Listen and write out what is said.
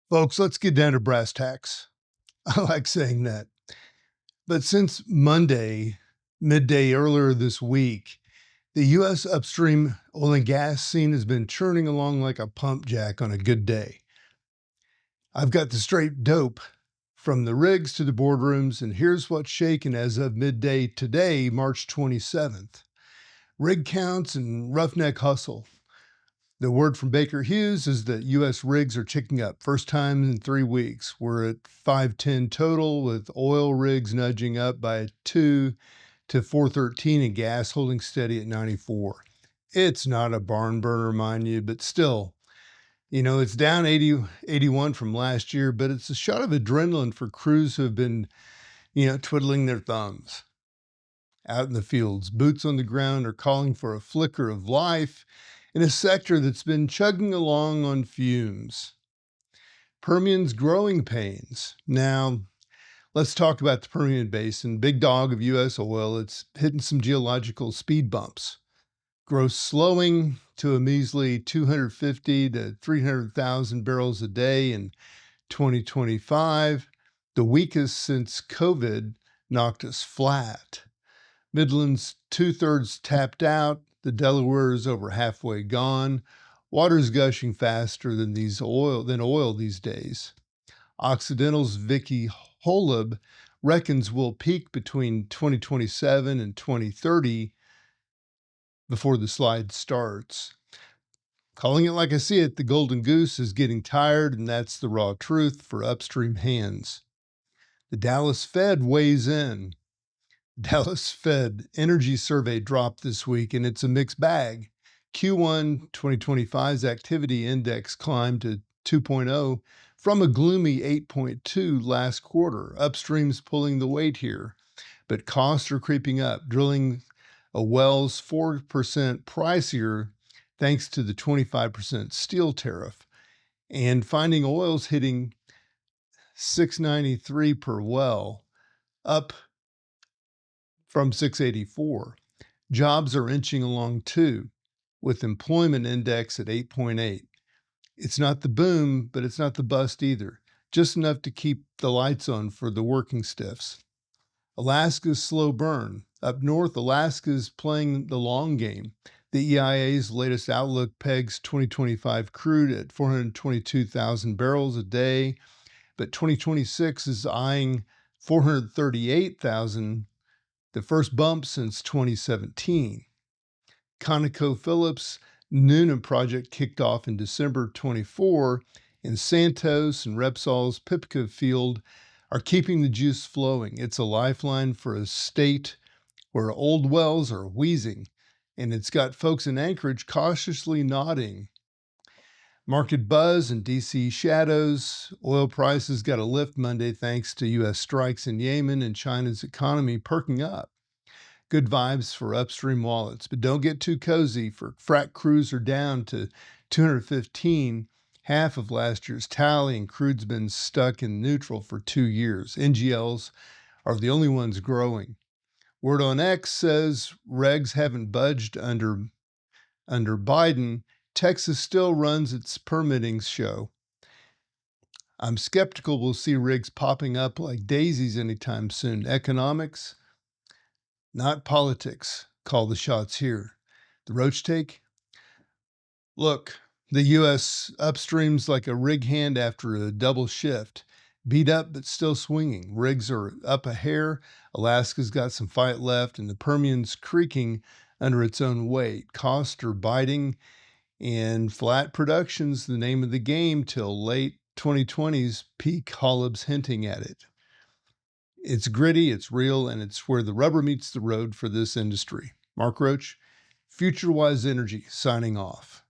Folks, let's get down to brass tacks. I like saying that. But since Monday, midday earlier this week, the U.S. upstream oil and gas scene has been churning along like a pump jack on a good day. I've got the straight dope from the rigs to the boardrooms, and here's what's shaking as of midday today, March 27th. Rig counts and roughneck hustle. The word from Baker Hughes is that U.S. rigs are ticking up. First time in 3 weeks. We're at 510 total, with oil rigs nudging up by 2 to 413 and gas holding steady at 94. It's not a barn burner, mind you, but still, it's down 81 from last year, but it's a shot of adrenaline for crews who have been, twiddling their thumbs out in the fields. Boots on the ground are calling for a flicker of life in a sector that's been chugging along on fumes. Permian's growing pains. Now, let's talk about the Permian Basin. Big dog of U.S. oil. It's hitting some geological speed bumps. Growth slowing to a measly 250 to 300,000 barrels a day in 2025, the weakest since COVID knocked us flat. Midland's 2/3 tapped out. The Delaware is over halfway gone. Water's gushing faster than oil these days. Occidental's Vicky Holub reckons we'll peak between 2027 and 2030 before the slide starts. Calling it like I see it, the golden goose is getting tired, and that's the raw truth for upstream hands. The Dallas Fed weighs in. Dallas Fed energy survey dropped this week, and it's a mixed bag. Q1 2025's activity index climbed to 2.0 from a gloomy 8.2 last quarter. Upstream's pulling the weight here, but costs are creeping up. Drilling a well's 4% pricier thanks to the 25% steel tariff, and finding oil's hitting $693 per well, up from $684. Jobs are inching along too, with employment index at 8.8. It's not the boom, but it's not the bust either. Just enough to keep the lights on for the working stiffs. Alaska's slow burn. Up north, Alaska's playing the long game. The EIA's latest outlook pegs 2025 crude at 422,000 barrels a day, but 2026 is eyeing 438,000, the first bump since 2017. ConocoPhillips' Nuna project kicked off in December 24, and Santos and Repsol's Pipca field are keeping the juice flowing. It's a lifeline for a state where old wells are wheezing, and it's got folks in Anchorage cautiously nodding. Market buzz and DC shadows. Oil prices got a lift Monday thanks to U.S. strikes in Yemen and China's economy perking up. Good vibes for upstream wallets, but don't get too cozy, for frac crews are down to 215, half of last year's tally, and crude's been stuck in neutral for 2 years. NGLs are the only ones growing. Word on X says regs haven't budged under Biden. Texas still runs its permitting show. I'm skeptical we'll see rigs popping up like daisies anytime soon. Economics, not politics, call the shots here. The Roach take? Look, the U.S. upstream's like a rig hand after a double shift. Beat up, but still swinging. Rigs are up a hair. Alaska's got some fight left, and the Permian's creaking under its own weight. Costs are biting, and flat production's the name of the game till late 2020's peak. Holub's hinting at it. It's gritty, it's real, and it's where the rubber meets the road for this industry. Mark Roach, FutureWise Energy, signing off.